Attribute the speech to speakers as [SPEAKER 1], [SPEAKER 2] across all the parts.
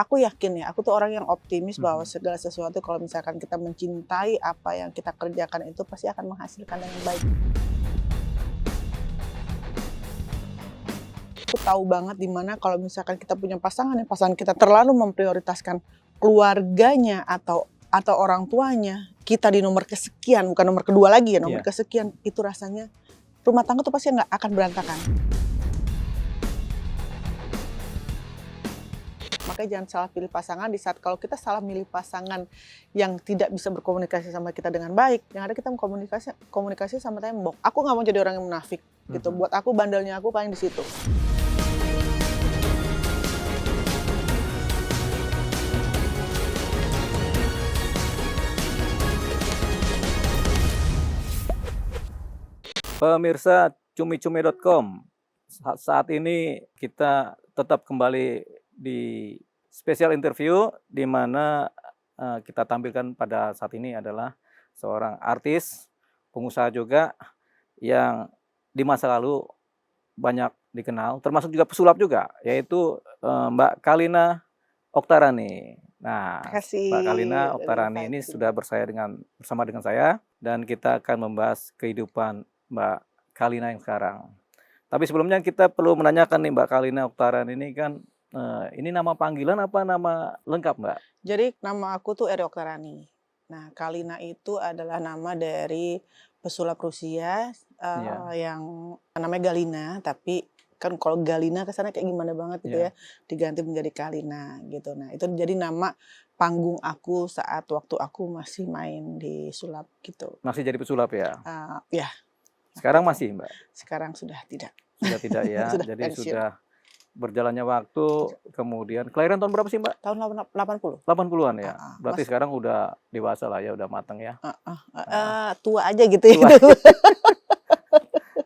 [SPEAKER 1] Aku yakin ya, aku tuh orang yang optimis bahwa
[SPEAKER 2] Mhm.
[SPEAKER 1] segala sesuatu kalau misalkan kita mencintai apa yang kita kerjakan itu pasti akan menghasilkan dengan baik. Aku tahu banget dimana kalau misalkan kita punya pasangan, ya pasangan kita terlalu memprioritaskan keluarganya atau orang tuanya, kita di nomor kesekian, bukan nomor kedua lagi ya, nomor
[SPEAKER 2] Iya.
[SPEAKER 1] kesekian, itu rasanya rumah tangga tuh pasti nggak akan berantakan. Makanya jangan salah pilih pasangan di saat kalau kita salah milih pasangan yang tidak bisa berkomunikasi sama kita dengan baik, yang ada kita komunikasi sama tembok. Aku nggak mau jadi orang yang munafik gitu. Buat aku bandelnya aku paling di situ.
[SPEAKER 2] Pemirsa cumi-cumi.com, saat ini kita tetap kembali di spesial interview di mana kita tampilkan pada saat ini adalah seorang artis, pengusaha juga yang di masa lalu banyak dikenal, termasuk juga pesulap juga, yaitu Mbak Kalina Oktarani. Nah, Mbak Kalina
[SPEAKER 1] Kasih udah
[SPEAKER 2] Oktarani ini
[SPEAKER 1] inviting.
[SPEAKER 2] sudah bersama dengan saya dan kita akan membahas kehidupan Mbak Kalina yang sekarang. Tapi sebelumnya kita perlu menanyakan nih Mbak Kalina Oktarani ini kan ini nama panggilan apa nama lengkap Mbak?
[SPEAKER 1] Jadi nama aku tuh Eri Oktarani. Nah, Kalina itu adalah nama dari pesulap Rusia
[SPEAKER 2] Iya,
[SPEAKER 1] yang namanya Galina, tapi kan kalau Galina kesannya kayak gimana banget gitu ya,
[SPEAKER 2] iya.
[SPEAKER 1] diganti menjadi Kalina gitu. Nah, itu jadi nama panggung aku saat waktu aku masih main di sulap gitu.
[SPEAKER 2] Masih jadi pesulap ya?
[SPEAKER 1] Ya, waktu
[SPEAKER 2] Sekarang
[SPEAKER 1] itu.
[SPEAKER 2] masih Mbak?
[SPEAKER 1] Sekarang sudah tidak.
[SPEAKER 2] Sudah tidak ya?
[SPEAKER 1] Sudah
[SPEAKER 2] Jadi
[SPEAKER 1] pensiun.
[SPEAKER 2] sudah berjalannya waktu, kemudian kelahiran tahun berapa sih Mbak?
[SPEAKER 1] Tahun 80.
[SPEAKER 2] 80-an ya? Berarti
[SPEAKER 1] Mas
[SPEAKER 2] sekarang udah dewasa lah ya, udah matang ya? Heeh.
[SPEAKER 1] tua aja gitu ya.
[SPEAKER 2] Tua.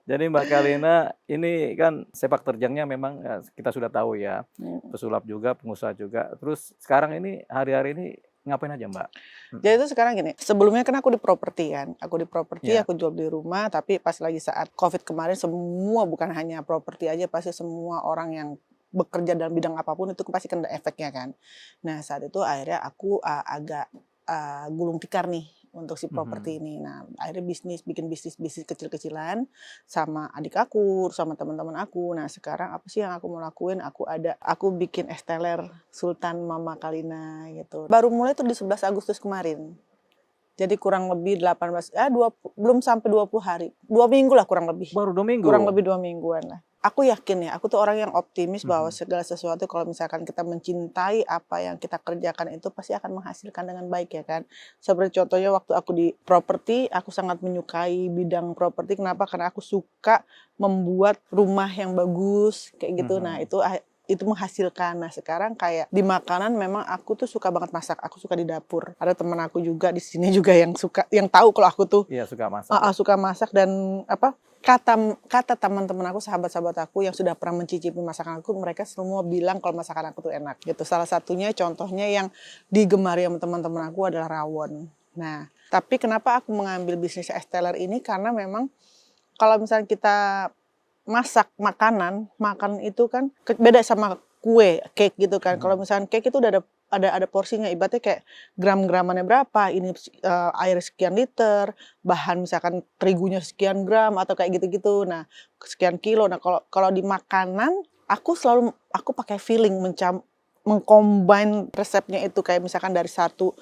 [SPEAKER 2] Jadi Mbak Kalina ini kan sepak terjangnya memang kita sudah tahu ya, pesulap juga, pengusaha juga. Terus sekarang ini hari-hari ini ngapain aja Mbak?
[SPEAKER 1] Jadi itu sekarang gini, sebelumnya kan aku di properti kan,
[SPEAKER 2] Iya,
[SPEAKER 1] aku jual beli rumah, tapi pas lagi saat COVID kemarin semua bukan hanya properti aja, pasti semua orang yang bekerja dalam bidang apapun itu pasti kena efeknya kan. Nah saat itu akhirnya aku agak gulung tikar nih untuk si properti
[SPEAKER 2] mhm,
[SPEAKER 1] ini. Nah akhirnya bikin bisnis kecil-kecilan sama adik aku, sama teman-teman aku. Nah sekarang apa sih yang aku mau lakuin? Aku bikin es teler Sultan Mama Kalina gitu. Baru mulai tuh di 11 Agustus kemarin. Jadi kurang lebih 20, belum sampai 20 hari. 2 minggu lah kurang lebih.
[SPEAKER 2] baru 2 minggu?
[SPEAKER 1] Kurang lebih 2 mingguan lah. Aku yakin ya, aku tuh orang yang optimis bahwa
[SPEAKER 2] Mhm,
[SPEAKER 1] segala sesuatu kalau misalkan kita mencintai apa yang kita kerjakan itu pasti akan menghasilkan dengan baik ya kan. Seperti contohnya waktu aku di properti, aku sangat menyukai bidang properti. Kenapa? Karena aku suka membuat rumah yang bagus kayak gitu. Nah,
[SPEAKER 2] mhm.
[SPEAKER 1] itu menghasilkan. Nah, sekarang kayak di makanan memang aku tuh suka banget masak. Aku suka di dapur. Ada teman aku juga di sini juga yang tahu kalau aku tuh
[SPEAKER 2] Iya suka masak ya?
[SPEAKER 1] suka masak dan kata teman-teman aku, sahabat-sahabat aku yang sudah pernah mencicipi masakan aku, mereka semua bilang kalau masakan aku tuh enak gitu. Salah satunya contohnya yang digemari sama teman-teman aku adalah rawon. Nah, tapi kenapa aku mengambil bisnis es teler ini karena memang kalau misalnya kita masak makanan itu kan beda sama kue, cake gitu kan. Kalau
[SPEAKER 2] Mhm.
[SPEAKER 1] misalnya cake itu udah ada porsinya, ibaratnya kayak gram-gramannya berapa, ini air sekian liter, bahan misalkan terigunya sekian gram atau kayak gitu-gitu. Nah, sekian kilo. Nah, kalau di makanan aku pakai feeling mengcombine resepnya itu kayak misalkan dari satu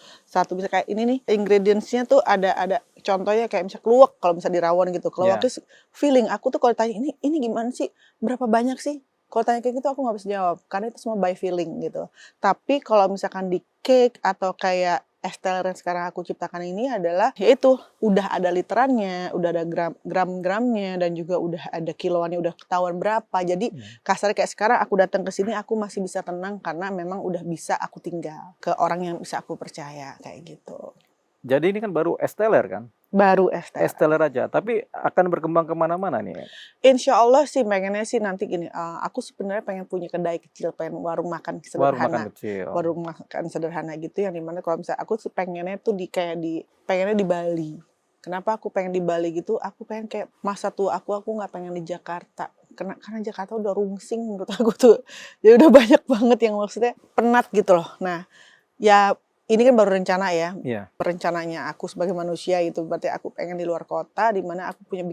[SPEAKER 1] bisa kayak ini nih ingredients-nya tuh ada contohnya kayak misalnya keluak kalau misalnya di rawon gitu. Keluak
[SPEAKER 2] Iya.
[SPEAKER 1] itu feeling aku tuh kalau tanya ini gimana sih? Berapa banyak sih? Kalau tanya kayak gitu aku nggak bisa jawab karena itu semua by feeling gitu. Tapi kalau misalkan di cake atau kayak es teler yang sekarang aku ciptakan ini adalah yaitu udah ada literannya, udah ada gram-gramnya dan juga udah ada kiloannya, udah ketahuan berapa. Jadi
[SPEAKER 2] Mhm.
[SPEAKER 1] kasarnya kayak sekarang aku datang ke sini aku masih bisa tenang karena memang udah bisa aku tinggal ke orang yang bisa aku percaya kayak gitu.
[SPEAKER 2] Jadi ini kan baru es teler kan?
[SPEAKER 1] Baru es
[SPEAKER 2] Es
[SPEAKER 1] teler.
[SPEAKER 2] teler aja, tapi akan berkembang ke mana-mana nih?
[SPEAKER 1] Insya Allah sih pengennya sih nanti gini, aku sebenarnya pengen punya kedai kecil, pengen warung makan
[SPEAKER 2] Warung makan
[SPEAKER 1] sederhana.
[SPEAKER 2] kecil.
[SPEAKER 1] Warung makan sederhana gitu yang dimana kalau misalnya aku sih pengennya tuh pengennya di Bali. Kenapa aku pengen di Bali gitu? Aku pengen kayak masa tua aku nggak pengen di Jakarta. karena Jakarta udah rungsing menurut aku tuh. Ya udah banyak banget yang maksudnya penat gitu loh. Nah, ya ini kan baru rencana ya.
[SPEAKER 2] Iya.
[SPEAKER 1] Rencananya aku sebagai manusia itu berarti aku pengen di luar kota di mana aku punya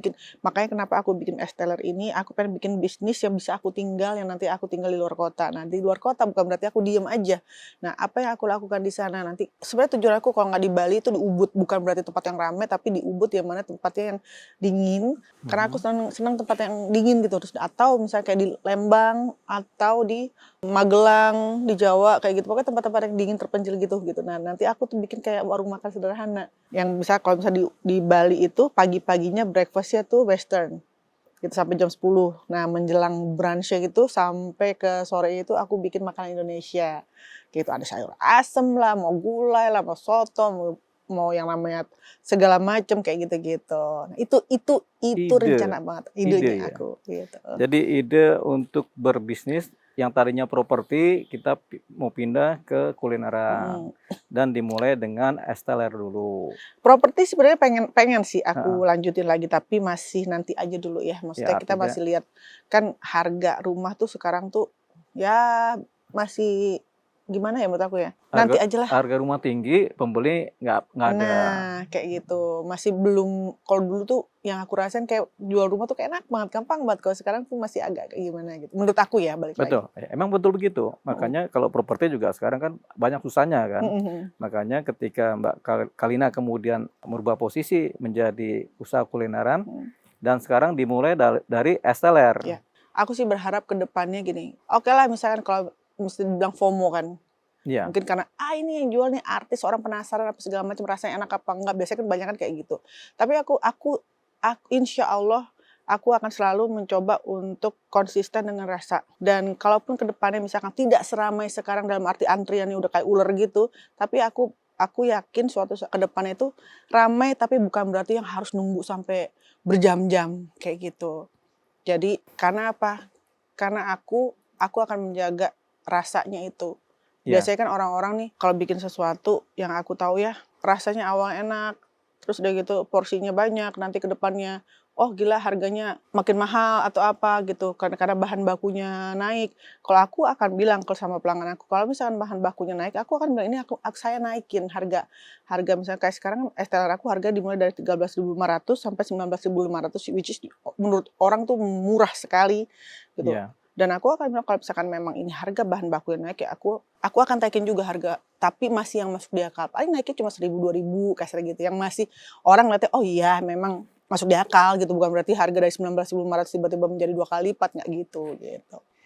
[SPEAKER 1] makanya kenapa aku bikin Esteller ini, aku pengen bikin bisnis yang bisa aku tinggal, yang nanti aku tinggal di luar kota. Nah, di luar kota bukan berarti aku diem aja. Nah, apa yang aku lakukan di sana nanti sebenarnya tujuan aku kalau nggak di Bali itu di Ubud, bukan berarti tempat yang ramai tapi di Ubud yang mana tempatnya yang dingin. Karena aku senang tempat yang dingin gitu. Terus atau misalnya kayak di Lembang atau di Magelang, di Jawa kayak gitu. Pokoknya tempat-tempat yang dingin terpencil gitu. Nah, nanti aku tuh bikin kayak warung makan sederhana. Yang bisa kalau misalnya di Bali itu pagi-paginya breakfastnya tuh western. Gitu sampai jam 10. Nah, menjelang brunch-nya gitu sampai ke sore itu aku bikin makanan Indonesia. Gitu ada sayur asem lah, mau gulai lah, mau soto, mau yang namanya segala macam kayak gitu-gitu. Nah, itu
[SPEAKER 2] Ide,
[SPEAKER 1] rencana banget
[SPEAKER 2] ide
[SPEAKER 1] idenya
[SPEAKER 2] ya.
[SPEAKER 1] aku gitu.
[SPEAKER 2] Jadi ide untuk berbisnis yang tadinya properti kita mau pindah ke kulineran dan dimulai dengan Esteller dulu.
[SPEAKER 1] Properti sebenarnya pengen sih
[SPEAKER 2] Heeh.
[SPEAKER 1] aku lanjutin lagi tapi masih nanti aja dulu ya.
[SPEAKER 2] Ya
[SPEAKER 1] Maksudnya kita
[SPEAKER 2] artinya
[SPEAKER 1] masih lihat kan harga rumah tuh sekarang tuh ya masih gimana ya menurut aku ya.
[SPEAKER 2] harga
[SPEAKER 1] Nanti aja lah.
[SPEAKER 2] harga rumah tinggi, pembeli nggak ada.
[SPEAKER 1] Nah, kayak gitu. Masih belum kalau dulu tuh yang aku rasain kayak jual rumah tuh kayak enak banget, gampang banget. Kalau sekarang tuh masih agak kayak gimana gitu. Menurut aku ya, balik lagi.
[SPEAKER 2] Betul, emang betul begitu.
[SPEAKER 1] Mhm.
[SPEAKER 2] Makanya kalau properti juga sekarang kan banyak susahnya kan.
[SPEAKER 1] Mhm mhm.
[SPEAKER 2] Makanya ketika Mbak Kalina kemudian merubah posisi menjadi usaha kulineran
[SPEAKER 1] Mhm.
[SPEAKER 2] dan sekarang dimulai dari Esteller.
[SPEAKER 1] Ya. Aku sih berharap ke depannya gini. Oke lah misalkan kalau mesti dibilang FOMO kan.
[SPEAKER 2] Iya,
[SPEAKER 1] Mungkin karena ini yang jual nih artis, orang penasaran apa segala macam, rasanya enak apa enggak. Biasanya kan kebanyakan kayak gitu. Tapi aku insya Allah aku akan selalu mencoba untuk konsisten dengan rasa. Dan kalaupun ke depannya misalkan tidak seramai sekarang dalam arti antriannya udah kayak ular gitu, tapi aku yakin suatu saat ke depannya itu ramai tapi bukan berarti yang harus nunggu sampai berjam-jam kayak gitu. Jadi karena apa? Karena aku akan menjaga rasanya itu.
[SPEAKER 2] iya,
[SPEAKER 1] Biasanya kan orang-orang nih kalau bikin sesuatu yang aku tahu ya, rasanya awal enak, terus udah gitu porsinya banyak, nanti ke depannya, oh gila harganya makin mahal atau apa gitu, karena bahan bakunya naik. Kalau aku akan bilang sama pelanggan aku, kalau misalkan bahan bakunya naik, aku akan bilang ini saya naikin harga. Harga misalnya kayak sekarang esteller aku harga dimulai dari 13.500 sampai 19.500 which is menurut orang tuh murah sekali gitu.
[SPEAKER 2] iya,
[SPEAKER 1] Dan aku akan bilang kalau misalkan memang ini harga bahan baku yang naik ya aku akan naikin juga harga, tapi masih yang masuk di akal. Paling naiknya cuma 1.000, 2.000 kasar gitu, yang masih orang ngeliatnya, oh iya memang masuk di akal gitu, bukan berarti harga dari 19.500 tiba-tiba menjadi 2 kali lipat, nggak gitu.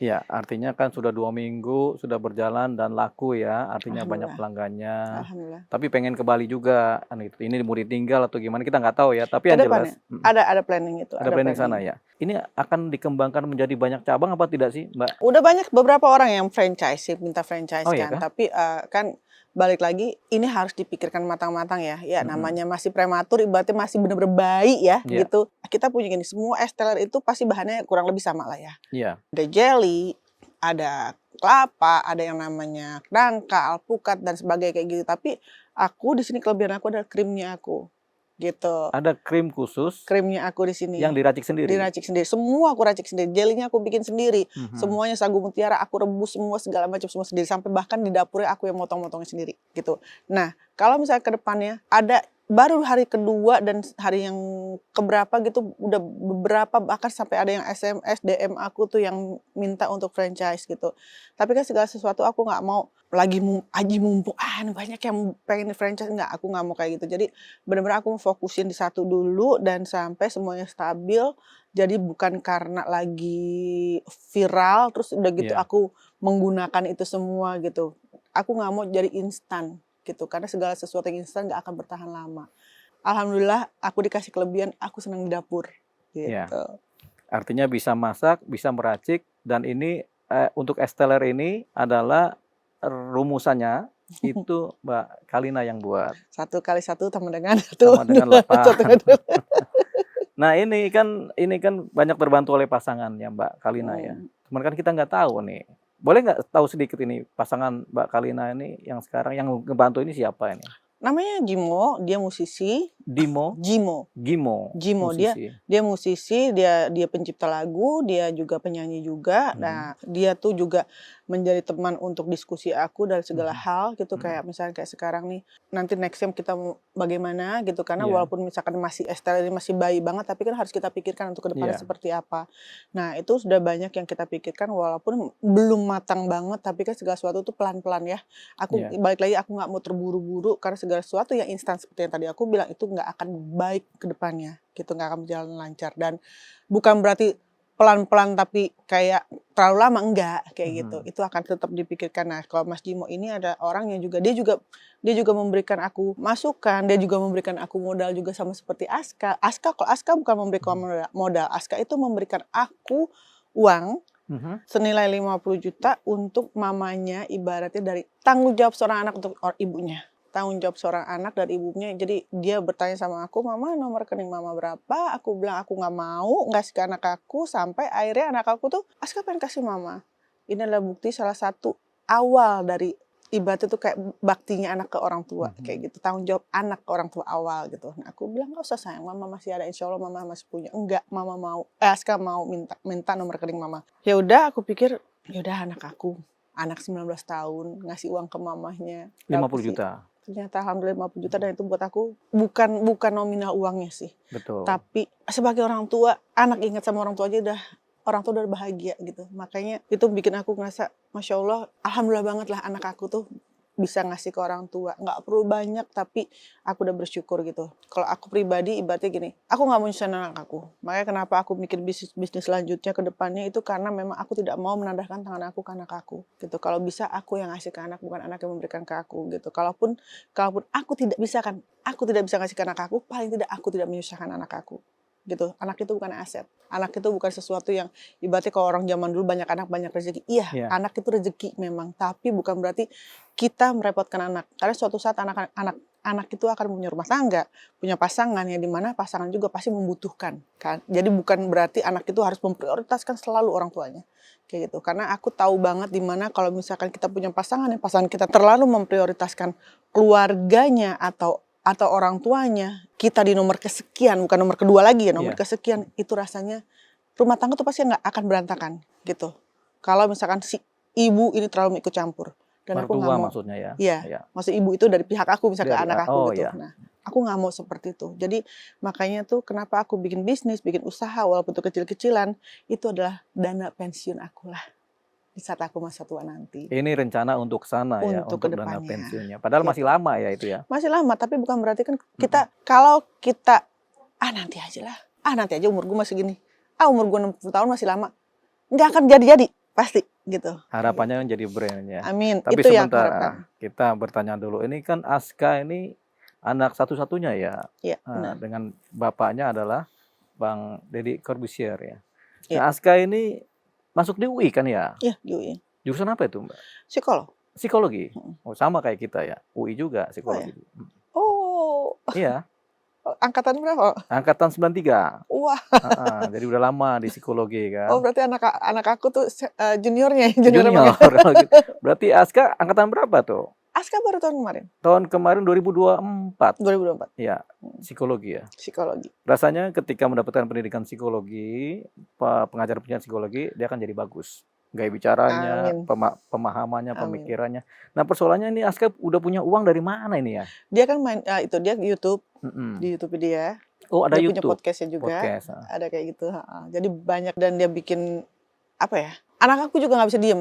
[SPEAKER 2] iya. Artinya kan sudah 2 minggu sudah berjalan dan laku ya. Artinya banyak
[SPEAKER 1] Alhamdulillah,
[SPEAKER 2] pelanggannya.
[SPEAKER 1] alhamdulillah.
[SPEAKER 2] Tapi pengen ke Bali juga, kan gitu. Ini mau ditinggal atau gimana kita nggak tahu ya. Tapi
[SPEAKER 1] Ke
[SPEAKER 2] yang
[SPEAKER 1] depannya
[SPEAKER 2] jelas,
[SPEAKER 1] ada planning itu,
[SPEAKER 2] ada
[SPEAKER 1] ada
[SPEAKER 2] planning sana
[SPEAKER 1] planning.
[SPEAKER 2] ya. Ini akan dikembangkan menjadi banyak cabang apa tidak sih, Mbak?
[SPEAKER 1] Udah banyak beberapa orang yang franchise, minta franchise
[SPEAKER 2] Oh iya
[SPEAKER 1] kan,
[SPEAKER 2] kah?
[SPEAKER 1] tapi, kan balik lagi ini harus dipikirkan matang-matang ya. Ya
[SPEAKER 2] Mhm.
[SPEAKER 1] namanya masih prematur ibaratnya masih bener-bener bayi ya
[SPEAKER 2] Iya,
[SPEAKER 1] gitu. Kita punya gini, semua es teler itu pasti bahannya kurang lebih sama lah ya.
[SPEAKER 2] iya,
[SPEAKER 1] Ada jelly, ada kelapa, ada yang namanya nangka, alpukat dan sebagainya kayak gitu. Tapi aku di sini kelebihan aku adalah krimnya aku, gitu.
[SPEAKER 2] ada krim khusus
[SPEAKER 1] Krimnya aku di sini.
[SPEAKER 2] yang diracik sendiri?
[SPEAKER 1] Diracik sendiri, semua aku racik sendiri, jelinya aku bikin sendiri,
[SPEAKER 2] Mhm.
[SPEAKER 1] semuanya sagu mutiara aku rebus semua segala macam semua sendiri, sampai bahkan di dapurnya aku yang motong-motongnya sendiri, gitu. Nah, kalau misalnya ke depannya ada baru hari kedua dan hari yang keberapa gitu, udah beberapa bahkan sampai ada yang SMS, DM aku tuh yang minta untuk franchise gitu. Tapi kan segala sesuatu aku nggak mau lagi aji mumpung, ini banyak yang pengen franchise, aku nggak mau kayak gitu. Jadi bener-bener aku fokusin di satu dulu dan sampai semuanya stabil. Jadi bukan karena lagi viral terus udah gitu
[SPEAKER 2] Iya,
[SPEAKER 1] aku menggunakan itu semua gitu. Aku nggak mau jadi instan gitu karena segala sesuatu yang instan nggak akan bertahan lama. Alhamdulillah aku dikasih kelebihan, aku senang di dapur
[SPEAKER 2] iya.
[SPEAKER 1] gitu.
[SPEAKER 2] Artinya bisa masak, bisa meracik dan ini, untuk es teler ini adalah rumusannya itu Mbak Kalina yang buat,
[SPEAKER 1] 1 kali 1 sama dengan satu
[SPEAKER 2] sama dengan
[SPEAKER 1] 2, 1
[SPEAKER 2] 8.
[SPEAKER 1] kali 2.
[SPEAKER 2] Nah ini kan banyak terbantu oleh pasangan ya Mbak Kalina ya.
[SPEAKER 1] Mmm,
[SPEAKER 2] Cuman kan kita nggak tahu nih. Boleh nggak tahu sedikit ini pasangan Mbak Kalina ini yang sekarang yang ngebantu ini siapa ini?
[SPEAKER 1] Namanya Jimo, dia musisi.
[SPEAKER 2] Dimo,
[SPEAKER 1] Jimo.
[SPEAKER 2] Gimo,
[SPEAKER 1] Jimo
[SPEAKER 2] musisi.
[SPEAKER 1] dia musisi, dia pencipta lagu, dia juga penyanyi juga. Nah, dia tuh juga menjadi teman untuk diskusi aku dari segala hal gitu, kayak misalnya kayak sekarang nih, nanti next time kita mau bagaimana gitu, karena
[SPEAKER 2] Iya.
[SPEAKER 1] walaupun misalkan masih Estelle ini masih bayi banget, tapi kan harus kita pikirkan untuk kedepannya
[SPEAKER 2] Iya.
[SPEAKER 1] seperti apa. Nah, itu sudah banyak yang kita pikirkan walaupun belum matang banget, tapi kan segala sesuatu tuh pelan-pelan ya. Aku
[SPEAKER 2] Iya.
[SPEAKER 1] balik lagi, aku nggak mau terburu-buru karena segala sesuatu yang instan seperti yang tadi aku bilang itu nggak akan baik ke depannya gitu, nggak akan berjalan lancar. Dan bukan berarti pelan-pelan tapi kayak terlalu lama, enggak kayak gitu, itu akan tetap dipikirkan. Nah, kalau Mas Jimo ini ada orang yang juga dia juga memberikan aku masukan, dia juga memberikan aku modal juga sama seperti Aska. Kalau Aska bukan memberikan modal, Aska itu memberikan aku uang senilai 50 juta untuk mamanya, ibaratnya dari tanggung jawab seorang anak untuk ibunya. Tanggung jawab seorang anak dari ibunya. Jadi dia bertanya sama aku, "Mama, nomor rekening mama berapa?" Aku bilang aku nggak mau ngasih ke anak aku, sampai akhirnya anak aku tuh, "Aska pengen kasih mama." Ini adalah bukti salah satu awal dari ibaratnya tuh kayak baktinya anak ke orang tua, kayak gitu. Tanggung jawab anak ke orang tua awal gitu. Nah, aku bilang, "Nggak usah sayang, mama masih ada, insya Allah mama masih punya." Enggak, mama mau, Aska mau minta nomor rekening mama. Ya udah, aku pikir, ya udah anak 19 tahun ngasih uang ke mamahnya
[SPEAKER 2] 50 juta.
[SPEAKER 1] ternyata alhamdulillah 50 juta, dan itu buat aku bukan nominal uangnya sih.
[SPEAKER 2] Betul.
[SPEAKER 1] Tapi sebagai orang tua, anak ingat sama orang tua aja orang tua udah bahagia gitu. Makanya itu bikin aku ngerasa, Masya Allah, alhamdulillah banget lah anak aku tuh bisa ngasih ke orang tua. Nggak perlu banyak, tapi aku udah bersyukur gitu. Kalau aku pribadi ibaratnya gini, aku nggak mau nyusahin anak aku. Makanya kenapa aku mikir bisnis selanjutnya ke depannya itu karena memang aku tidak mau menandahkan tangan aku ke anak aku gitu. Kalau bisa aku yang ngasih ke anak, bukan anak yang memberikan ke aku gitu. Kalaupun aku tidak bisa ngasih ke anak aku, paling tidak aku tidak menyusahkan anak aku gitu. Anak itu bukan aset. Anak itu bukan sesuatu yang ibaratnya kalau orang zaman dulu banyak anak banyak rezeki. Iya, anak itu rezeki memang, tapi bukan berarti kita merepotkan anak. Karena suatu saat anak itu akan punya rumah tangga, punya pasangan, yang dimana pasangan juga pasti membutuhkan kan. Jadi bukan berarti anak itu harus memprioritaskan selalu orang tuanya. Kayak gitu. Karena aku tahu banget dimana kalau misalkan kita punya pasangan, yang pasangan kita terlalu memprioritaskan keluarganya atau orang tuanya, kita di nomor kesekian, bukan nomor kedua lagi ya, nomor kesekian, itu rasanya rumah tangga tuh pasti nggak akan berantakan gitu. Kalau misalkan si ibu ini terlalu ikut campur. Dan aku nggak mau.
[SPEAKER 2] Maksudnya ya?
[SPEAKER 1] Iya, maksud ibu itu dari pihak aku, misalnya ke anak aku gitu.
[SPEAKER 2] Iya.
[SPEAKER 1] Nah, aku nggak mau seperti itu. Jadi makanya tuh kenapa aku bikin bisnis, bikin usaha, walaupun itu kecil-kecilan, itu adalah dana pensiun aku lah. Di saat aku masa tua nanti.
[SPEAKER 2] Ini rencana untuk sana ya, untuk dana pensiunnya. Padahal masih lama ya itu ya.
[SPEAKER 1] Masih lama, tapi bukan berarti kan kita, kalau kita, nanti aja lah. Nanti aja, umur gue masih gini. Umur gue 60 tahun masih lama. Nggak akan jadi-jadi, pasti gitu.
[SPEAKER 2] Harapannya jadi brand ya.
[SPEAKER 1] Amin,
[SPEAKER 2] tapi
[SPEAKER 1] itu
[SPEAKER 2] sebentar,
[SPEAKER 1] yang harapan.
[SPEAKER 2] kita bertanya dulu. Ini kan Aska ini anak satu-satunya ya.
[SPEAKER 1] Iya,
[SPEAKER 2] dengan bapaknya adalah Bang Deddy Corbusier ya.
[SPEAKER 1] Iya.
[SPEAKER 2] Nah, Aska ini masuk di UI kan ya?
[SPEAKER 1] Iya, di UI.
[SPEAKER 2] Jurusan apa itu, Mbak? Psikologi. Oh, sama kayak kita ya. UI juga psikologi.
[SPEAKER 1] Oh.
[SPEAKER 2] Iya.
[SPEAKER 1] Angkatan berapa?
[SPEAKER 2] Angkatan 93.
[SPEAKER 1] Wah.
[SPEAKER 2] Jadi udah lama di psikologi kan.
[SPEAKER 1] Oh, berarti anak aku tuh juniornya.
[SPEAKER 2] Junior. Berarti Aska angkatan berapa tuh?
[SPEAKER 1] Aska baru tahun kemarin.
[SPEAKER 2] Tahun kemarin 2024.
[SPEAKER 1] 2024.
[SPEAKER 2] Iya, psikologi ya.
[SPEAKER 1] Psikologi.
[SPEAKER 2] Rasanya ketika mendapatkan pendidikan psikologi, pengajar psikologi, dia akan jadi bagus. Gaya bicaranya, pemahamannya, pemikirannya. Nah, persoalannya ini Aska udah punya uang dari mana ini ya?
[SPEAKER 1] Dia kan main dia YouTube. Di YouTube dia.
[SPEAKER 2] Oh, ada
[SPEAKER 1] dia
[SPEAKER 2] YouTube.
[SPEAKER 1] Punya podcastnya juga. Ada kayak gitu. Jadi banyak, dan dia bikin apa ya? Anak aku juga nggak bisa diem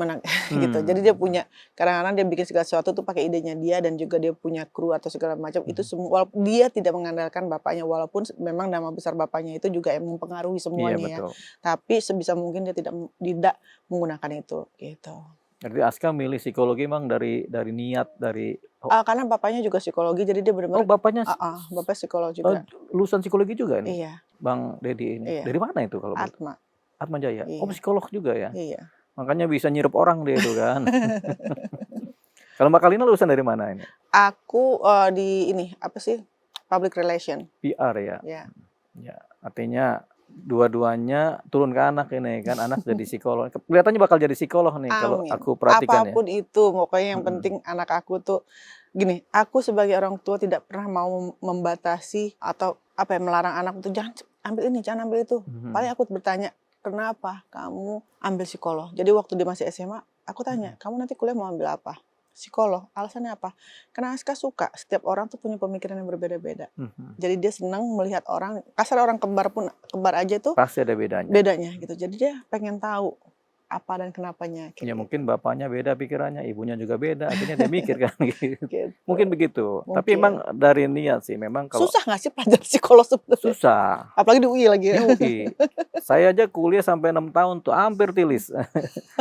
[SPEAKER 1] gitu. Jadi dia punya, kadang-kadang dia bikin segala sesuatu tuh pakai idenya dia, dan juga dia punya kru atau segala macam. Itu semua, walaupun dia tidak mengandalkan bapaknya, walaupun memang nama besar bapaknya itu juga yang mempengaruhi semuanya. Iya, betul. Tapi sebisa mungkin dia tidak menggunakan itu gitu.
[SPEAKER 2] Jadi Aska milih psikologi emang dari niat dari
[SPEAKER 1] karena bapaknya juga psikologi, jadi dia benar-benar.
[SPEAKER 2] Oh, bapaknya
[SPEAKER 1] bapak psikolog juga.
[SPEAKER 2] Lulusan psikologi juga ini?
[SPEAKER 1] Iya.
[SPEAKER 2] Bang Deddy ini. Iya. Dari mana itu kalau? Atma Jaya. Iya. Oh, psikolog juga ya?
[SPEAKER 1] Iya.
[SPEAKER 2] Makanya bisa nyirep orang dia itu kan. Kalau Mbak Kalina lulusan dari mana ini?
[SPEAKER 1] Aku di public relation.
[SPEAKER 2] PR ya?
[SPEAKER 1] Iya.
[SPEAKER 2] Ya, artinya dua-duanya turun ke anak ini kan, anak jadi psikolog. Kelihatannya bakal jadi psikolog nih kalau
[SPEAKER 1] Amin.
[SPEAKER 2] aku perhatikan ya.
[SPEAKER 1] Apapun itu, pokoknya yang
[SPEAKER 2] Mhm.
[SPEAKER 1] penting anak aku tuh gini, aku sebagai orang tua tidak pernah mau membatasi atau apa ya, melarang anak untuk jangan ambil ini, jangan ambil itu. Paling
[SPEAKER 2] Mhm.
[SPEAKER 1] aku bertanya, kenapa kamu ambil psikolog? Jadi waktu dia masih SMA, aku tanya,
[SPEAKER 2] Mhm.
[SPEAKER 1] kamu nanti kuliah mau ambil apa? Psikolog. Alasannya apa? Karena Aska suka, setiap orang tuh punya pemikiran yang berbeda-beda.
[SPEAKER 2] Mhm.
[SPEAKER 1] Jadi dia senang melihat orang, kasar orang kembar pun, kembar aja tuh
[SPEAKER 2] Pasti ada bedanya.
[SPEAKER 1] bedanya gitu. Jadi dia pengen tahu apa dan kenapanya
[SPEAKER 2] Ya
[SPEAKER 1] kayak
[SPEAKER 2] mungkin bapaknya beda pikirannya, ibunya juga beda, akhirnya dia mikir kan gitu.
[SPEAKER 1] gitu.
[SPEAKER 2] Mungkin begitu. Tapi
[SPEAKER 1] Mungkin.
[SPEAKER 2] emang dari niat sih, memang kalau
[SPEAKER 1] Susah nggak sih pelajar psikolog sebenarnya?
[SPEAKER 2] susah
[SPEAKER 1] Apalagi di UI lagi
[SPEAKER 2] di
[SPEAKER 1] ya.
[SPEAKER 2] UI. Saya aja kuliah sampai 6 tahun tuh hampir tilis,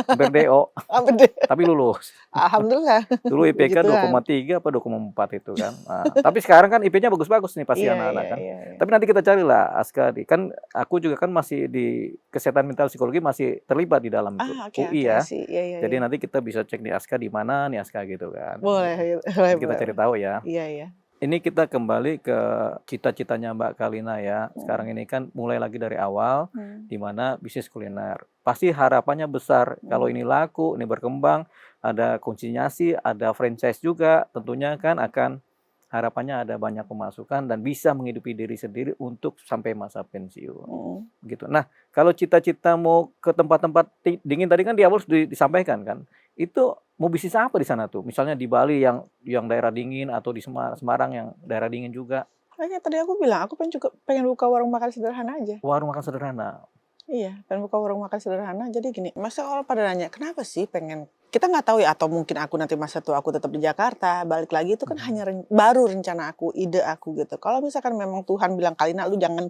[SPEAKER 2] hampir DO,
[SPEAKER 1] Apa deh?
[SPEAKER 2] tapi lulus.
[SPEAKER 1] Alhamdulillah.
[SPEAKER 2] Dulu
[SPEAKER 1] Puji
[SPEAKER 2] IPK
[SPEAKER 1] Tuhan.
[SPEAKER 2] 2,3 apa 2,4 itu kan. Nah, tapi sekarang kan IP-nya bagus-bagus nih pasti
[SPEAKER 1] Iya,
[SPEAKER 2] anak-anak
[SPEAKER 1] iya,
[SPEAKER 2] kan.
[SPEAKER 1] iya, iya.
[SPEAKER 2] Tapi nanti kita carilah Aska kan aku juga kan masih di kesehatan mental psikologi masih terlibat di dalam itu
[SPEAKER 1] Ah, oke,
[SPEAKER 2] UI
[SPEAKER 1] oke, I
[SPEAKER 2] ya.
[SPEAKER 1] see. Iya, iya,
[SPEAKER 2] Jadi
[SPEAKER 1] iya.
[SPEAKER 2] nanti kita bisa cek di Aska di mana nih Aska gitu kan.
[SPEAKER 1] Boleh,
[SPEAKER 2] Gitu.
[SPEAKER 1] boleh,
[SPEAKER 2] Nanti kita
[SPEAKER 1] boleh.
[SPEAKER 2] cari tahu ya.
[SPEAKER 1] Iya, iya.
[SPEAKER 2] Ini kita kembali ke cita-citanya Mbak Kalina ya.
[SPEAKER 1] Hmm.
[SPEAKER 2] Sekarang ini kan mulai lagi dari awal
[SPEAKER 1] Hmm.
[SPEAKER 2] di mana bisnis kuliner. Pasti harapannya besar kalau ini laku, ini berkembang, ada konsinyasi, ada franchise juga, tentunya kan akan harapannya ada banyak pemasukan dan bisa menghidupi diri sendiri untuk sampai masa pensiun.
[SPEAKER 1] Hmm.
[SPEAKER 2] Gitu. Nah, kalau cita-cita mau ke tempat-tempat dingin tadi kan di awal sudah disampaikan kan. Itu mau bisnis apa di sana tuh? Misalnya di Bali yang daerah dingin atau di Semarang yang daerah dingin juga.
[SPEAKER 1] Kayaknya tadi aku bilang, aku pengen buka warung makan sederhana aja.
[SPEAKER 2] Warung makan sederhana.
[SPEAKER 1] Iya, pengen buka warung makan sederhana. Jadi gini, masa orang pada nanya, kenapa sih pengen? Kita nggak tahu ya, atau mungkin aku nanti masa tua aku tetap di Jakarta, balik lagi itu kan hanya baru rencana aku, ide aku gitu. Kalau misalkan memang Tuhan bilang, Kalina lu jangan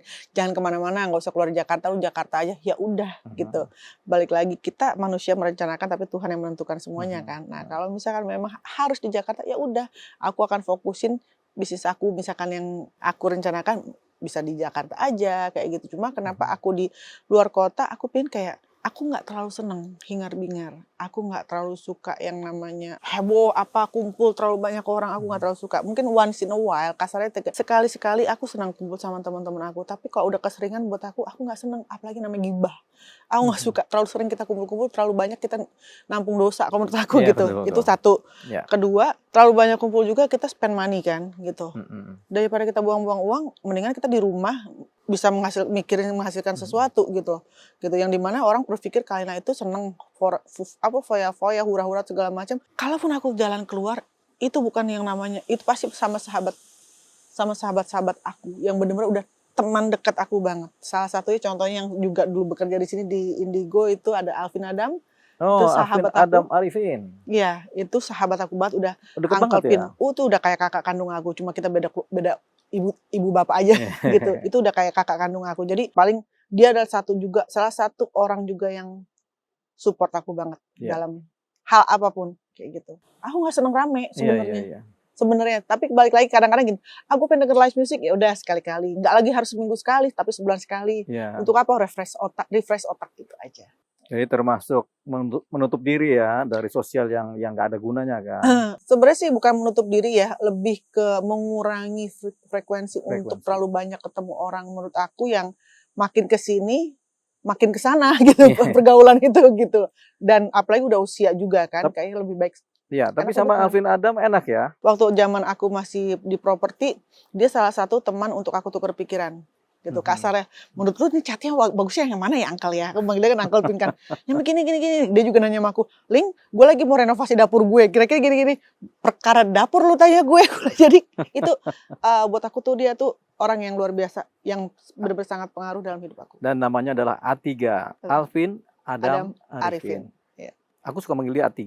[SPEAKER 1] kemana-mana, nggak usah keluar Jakarta, lu Jakarta aja, ya udah gitu. Balik lagi, kita manusia merencanakan, tapi Tuhan yang menentukan semuanya kan. Nah kalau misalkan memang harus di Jakarta, ya udah, aku akan fokusin bisnis aku, misalkan yang aku rencanakan bisa di Jakarta aja kayak gitu. Cuma kenapa aku di luar kota, aku pengen kayak aku nggak terlalu seneng hingar-bingar. Aku nggak terlalu suka yang namanya heboh apa kumpul terlalu banyak orang. Aku nggak terlalu suka. Mungkin once in a while, kasarnya sekali-sekali aku senang kumpul sama teman-teman aku. Tapi kalau udah keseringan buat aku nggak seneng. Apalagi namanya gibah. Aku nggak suka terlalu sering kita kumpul-kumpul, terlalu banyak kita nampung dosa. Kalau menurut aku
[SPEAKER 2] Iya,
[SPEAKER 1] gitu.
[SPEAKER 2] betul,
[SPEAKER 1] Itu
[SPEAKER 2] betul.
[SPEAKER 1] satu.
[SPEAKER 2] Ya.
[SPEAKER 1] Kedua, terlalu banyak kumpul juga kita spend money kan gitu.
[SPEAKER 2] Mm-mm.
[SPEAKER 1] Daripada kita buang-buang uang, mendingan kita di rumah bisa menghasilkan sesuatu gitu yang dimana orang berpikir Kalina itu seneng foya-foya hura-hura segala macam. Kalaupun aku jalan keluar, itu bukan yang namanya, itu pasti sama sahabat aku yang benar-benar udah teman dekat aku banget. Salah satunya contohnya yang juga dulu bekerja di sini di Indigo itu ada Alvin Adam. Itu
[SPEAKER 2] Oh, Alvin
[SPEAKER 1] sahabat
[SPEAKER 2] Adam
[SPEAKER 1] aku.
[SPEAKER 2] Arifin.
[SPEAKER 1] Iya, itu sahabat aku banget, udah
[SPEAKER 2] Deket
[SPEAKER 1] Uncle
[SPEAKER 2] banget
[SPEAKER 1] Pin.
[SPEAKER 2] ya.
[SPEAKER 1] Itu udah kayak kakak kandung aku, cuma kita beda ibu bapak aja gitu. Itu udah kayak kakak kandung aku. Jadi paling dia adalah salah satu orang juga yang support aku banget dalam hal apapun kayak gitu. Aku nggak seneng rame sebenarnya. Sebenarnya, tapi balik lagi kadang-kadang gini, aku pengen denger live music, ya udah sekali-kali. Nggak lagi harus seminggu sekali, tapi sebulan sekali. Untuk apa? Refresh otak gitu aja.
[SPEAKER 2] Jadi termasuk menutup diri ya dari sosial yang nggak ada gunanya kan.
[SPEAKER 1] Sebenarnya sih bukan menutup diri ya, lebih ke mengurangi frekuensi untuk terlalu banyak ketemu orang. Menurut aku yang makin kesini, makin kesana gitu pergaulan itu gitu. Dan apalagi udah usia juga kan, kayaknya lebih baik.
[SPEAKER 2] Iya, tapi sama Alvin Adam enak ya.
[SPEAKER 1] Waktu zaman aku masih di properti, dia salah satu teman untuk aku tukar pikiran. Gitu kasarnya, menurut lu nih catnya bagusnya yang mana ya Angkel ya? Aku manggilnya kan Angkel Pin kan. Yang begini. Dia juga nanya sama aku, Ling, gue lagi mau renovasi dapur gue. Kira-kira gini. Perkara dapur lu tanya gue. Jadi itu buat aku tuh dia tuh orang yang luar biasa, yang benar-benar sangat pengaruh dalam hidup aku.
[SPEAKER 2] Dan namanya adalah A3, Alvin Adam Arifin. Aku suka manggil dia A3.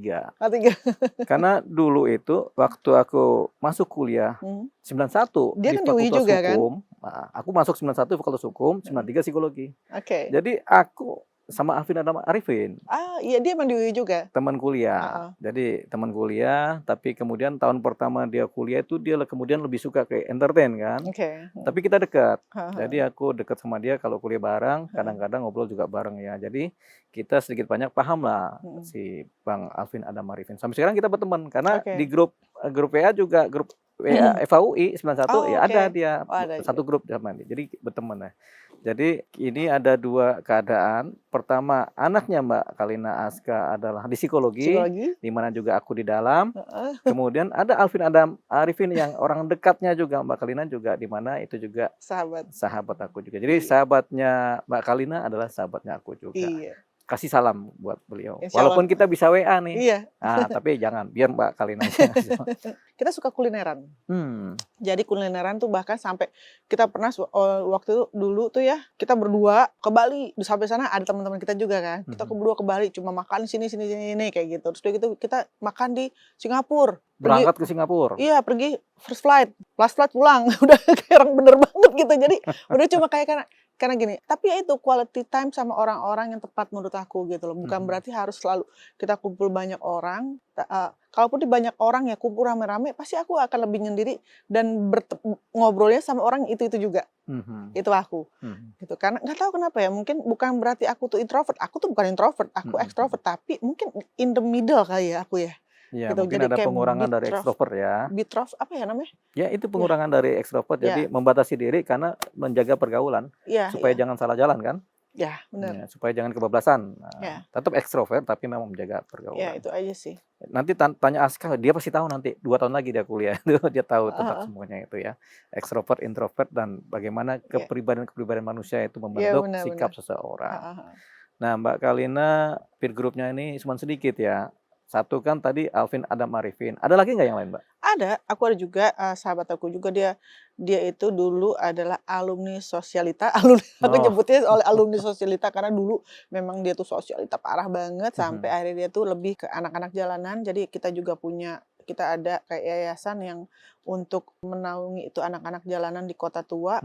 [SPEAKER 2] Karena dulu itu waktu aku masuk kuliah 91
[SPEAKER 1] dia
[SPEAKER 2] di
[SPEAKER 1] kan
[SPEAKER 2] Fakultas
[SPEAKER 1] juga,
[SPEAKER 2] Hukum. Kan? Aku masuk 91 Fakultas Hukum, 93 Psikologi. Jadi aku sama Alvin Adam Arifin.
[SPEAKER 1] Iya dia emang di UI juga.
[SPEAKER 2] Teman kuliah. Jadi teman kuliah, tapi kemudian tahun pertama dia kuliah itu dia kemudian lebih suka ke entertain kan. Tapi kita dekat. Jadi aku dekat sama dia kalau kuliah bareng, kadang-kadang ngobrol juga bareng ya. Jadi kita sedikit banyak paham lah si Bang Alvin Adam Arifin. Sampai sekarang kita berteman karena di grup WA juga grup WA FAUI 91 ya ada dia satu grup sama dia. Jadi berteman ya. Jadi ini ada dua keadaan. Pertama, anaknya Mbak Kalina Aska adalah di psikologi,
[SPEAKER 1] Psikologi.
[SPEAKER 2] di mana juga aku di dalam.
[SPEAKER 1] Heeh.
[SPEAKER 2] Kemudian ada Alvin Adam Arifin yang orang dekatnya juga Mbak Kalina juga, di mana itu juga
[SPEAKER 1] Sahabat.
[SPEAKER 2] sahabat aku juga. Jadi
[SPEAKER 1] Iya.
[SPEAKER 2] sahabatnya Mbak Kalina adalah sahabatnya aku juga.
[SPEAKER 1] Iya.
[SPEAKER 2] Kasih salam buat beliau.
[SPEAKER 1] Insya Allah.
[SPEAKER 2] Walaupun kita bisa WA nih.
[SPEAKER 1] Iya.
[SPEAKER 2] Nah, tapi jangan, biar Mbak Kalina aja.
[SPEAKER 1] Kita suka kulineran.
[SPEAKER 2] Hmm.
[SPEAKER 1] Jadi kulineran tuh bahkan sampai kita pernah waktu itu dulu tuh ya, kita berdua ke Bali. Sampai sana ada teman-teman kita juga kan. Kita berdua ke Bali cuma makan sini kayak gitu. Terus udah gitu kita makan di Singapura.
[SPEAKER 2] Berangkat ke Singapura.
[SPEAKER 1] Iya, pergi first flight, last flight pulang. Udah kayak orang bener banget gitu. Jadi udah cuma kayak karena gini, tapi ya itu quality time sama orang-orang yang tepat menurut aku gitu loh. Bukan berarti harus selalu kita kumpul banyak orang. Kalaupun di banyak orang ya kumpul rame-rame, pasti aku akan lebih nyendiri dan ngobrolnya sama orang itu juga. Itu aku. Gitu. Karena nggak tahu kenapa ya, mungkin bukan berarti aku tuh introvert. Aku tuh bukan introvert, aku extrovert. Tapi mungkin in the middle kali ya aku ya.
[SPEAKER 2] Ya,
[SPEAKER 1] gitu.
[SPEAKER 2] mungkin
[SPEAKER 1] Jadi
[SPEAKER 2] ada
[SPEAKER 1] kayak
[SPEAKER 2] pengurangan dari ekstrovert ya.
[SPEAKER 1] apa ya namanya?
[SPEAKER 2] Ya, itu pengurangan dari ekstrovert. Jadi membatasi diri karena menjaga pergaulan. Supaya jangan salah jalan kan?
[SPEAKER 1] Ya, benar.
[SPEAKER 2] Ya, supaya jangan kebablasan. Nah, tetap ekstrovert tapi memang menjaga pergaulan.
[SPEAKER 1] Ya, itu aja sih.
[SPEAKER 2] Nanti tanya Aska, dia pasti tahu nanti 2 tahun lagi dia kuliah. Dia tahu tentang semuanya itu ya. Ekstrovert, introvert, dan bagaimana kepribadian manusia itu membentuk sikap seseorang. Nah, Mbak Kalina, peer group-nya ini cuma sedikit ya. Satu kan tadi Alvin Adam Arifin. Ada lagi nggak yang lain, Mbak?
[SPEAKER 1] Ada, aku ada juga sahabat aku juga dia itu dulu adalah alumni sosialita, aku nyebutnya oleh alumni sosialita karena dulu memang dia tuh sosialita parah banget sampai akhirnya dia tuh lebih ke anak-anak jalanan. Jadi kita ada kayak yayasan yang untuk menaungi itu anak-anak jalanan di kota tua.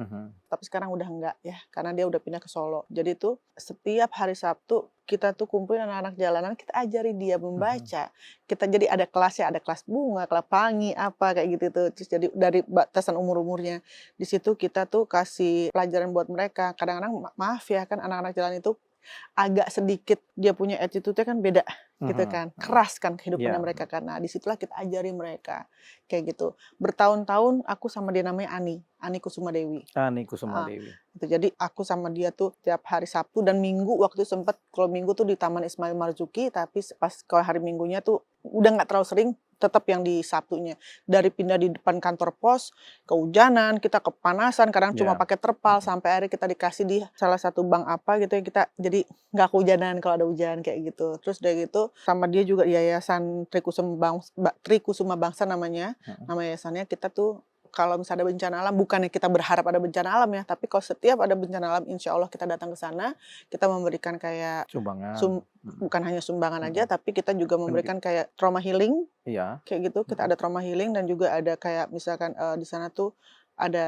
[SPEAKER 1] Tapi sekarang udah enggak ya, karena dia udah pindah ke Solo. Jadi tuh setiap hari Sabtu kita tuh kumpulin anak-anak jalanan, kita ajari dia membaca. Kita jadi ada kelasnya, ada kelas bunga, kelas pelangi, apa kayak gitu tuh. Terus jadi dari batasan umurnya. Di situ kita tuh kasih pelajaran buat mereka. Kadang-kadang maaf ya kan anak-anak jalan itu agak sedikit dia punya attitude-nya kan beda gitu kan. Keras kan kehidupannya mereka kan. Nah, disitulah kita ajari mereka kayak gitu. Bertahun-tahun aku sama dia namanya Ani Kusuma Dewi.
[SPEAKER 2] Ani Kusuma Dewi.
[SPEAKER 1] Gitu. Jadi aku sama dia tuh tiap hari Sabtu dan Minggu waktu itu sempat kalau Minggu tuh di Taman Ismail Marzuki, tapi pas kalau hari Minggunya tuh udah nggak terlalu sering, tetap yang di Sabtunya. Dari pindah di depan kantor pos, kehujanan, kita kepanasan, kadang cuma pakai terpal, sampai akhirnya kita dikasih di salah satu bank apa gitu ya, kita jadi nggak kehujanan kalau ada hujan kayak gitu. Terus dari gitu sama dia juga Yayasan Trikusuma Bangsa namanya, nama yayasannya. Kita tuh kalau misalnya ada bencana alam, bukannya kita berharap ada bencana alam ya, tapi kalau setiap ada bencana alam, insya Allah kita datang ke sana, kita memberikan kayak
[SPEAKER 2] sumbangan,
[SPEAKER 1] bukan hanya sumbangan aja, tapi kita juga memberikan kayak trauma healing, kayak gitu. Kita ada trauma healing dan juga ada kayak misalkan di sana tuh ada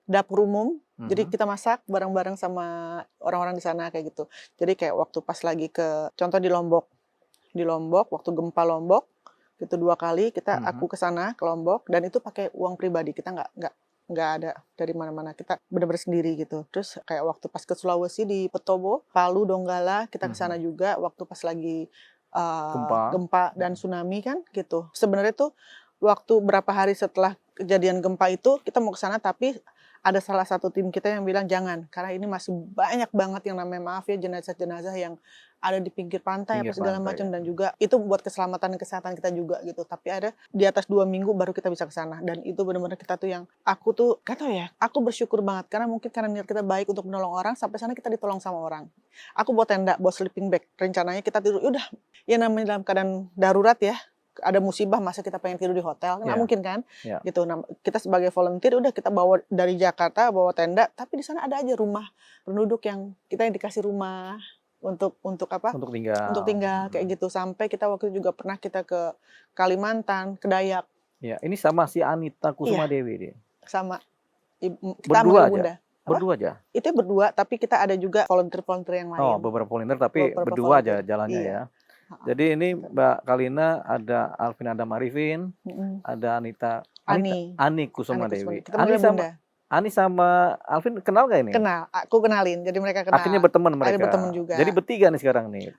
[SPEAKER 1] dapur umum, jadi kita masak bareng-bareng sama orang-orang di sana kayak gitu. Jadi kayak waktu pas lagi contoh di Lombok, waktu gempa Lombok, itu 2 kali aku ke sana ke Lombok dan itu pakai uang pribadi, kita nggak ada dari mana-mana, kita benar-benar sendiri gitu. Terus kayak waktu pas ke Sulawesi di Petobo, Palu, Donggala, kita ke sana juga waktu pas lagi gempa dan tsunami kan gitu. Sebenarnya tuh waktu berapa hari setelah kejadian gempa itu kita mau ke sana, tapi ada salah satu tim kita yang bilang jangan, karena ini masih banyak banget yang namanya maaf ya jenazah-jenazah yang ada di pinggir pantai apa segala macam, dan juga itu buat keselamatan dan kesehatan kita juga gitu. Tapi ada di atas 2 minggu baru kita bisa ke sana, dan itu benar-benar kita tuh yang aku tuh gak tau ya, aku bersyukur banget karena mungkin karena niat kita baik untuk menolong orang, sampai sana kita ditolong sama orang. Aku bawa tenda, bawa sleeping bag, rencananya kita tidur, udah ya namanya dalam keadaan darurat ya, ada musibah masa kita pengen tidur di hotel, nggak mungkin kan, gitu. Nah, kita sebagai volunteer udah kita bawa dari Jakarta bawa tenda, tapi di sana ada aja rumah penduduk yang dikasih rumah untuk apa? Untuk tinggal kayak gitu. Sampai kita waktu itu juga pernah kita ke Kalimantan, ke Dayak.
[SPEAKER 2] Ya, ini sama si Anita Kusuma Dewi dia.
[SPEAKER 1] Sama. Kita
[SPEAKER 2] berdua
[SPEAKER 1] Bunda.
[SPEAKER 2] aja. Berdua aja.
[SPEAKER 1] Itu berdua, tapi kita ada juga volunteer yang lain.
[SPEAKER 2] Oh, beberapa volunteer tapi berdua aja jalannya ya. Jadi ini Mbak Kalina, ada Alvin Adam Arifin, ada Ani Kusuma Dewi. Ani sama Alvin kenal gak ini?
[SPEAKER 1] Kenal, aku kenalin. Jadi mereka kenal.
[SPEAKER 2] Akhirnya berteman mereka.
[SPEAKER 1] Berteman juga.
[SPEAKER 2] Jadi bertiga nih sekarang nih.